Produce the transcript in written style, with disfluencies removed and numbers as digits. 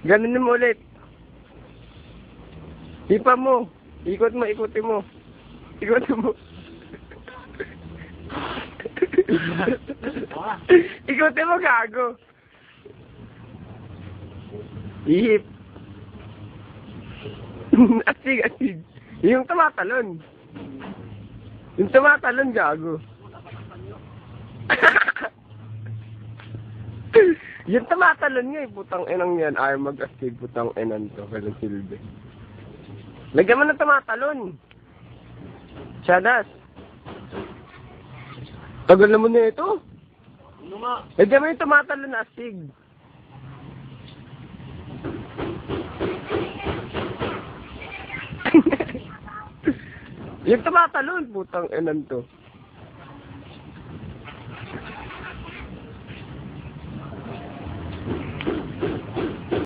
Ganunin mo ulit. Hipa mo. Ikot mo, ikutin mo. Ikutin mo. Ikutin mo, gago. Ihip. Asig, asig. Yung tumatalon. Yung tumatalon, gago. Yung tumatalon nga eh, putang inang yan. Ayaw mag-astig, putang inan to. Walang silbi. Lagyan mo na tumatalon. Shadas. Tagal naman na ito. Ano nga? Lagyan mo yung tumatalon na astig. Yung tumatalon, putang inan to.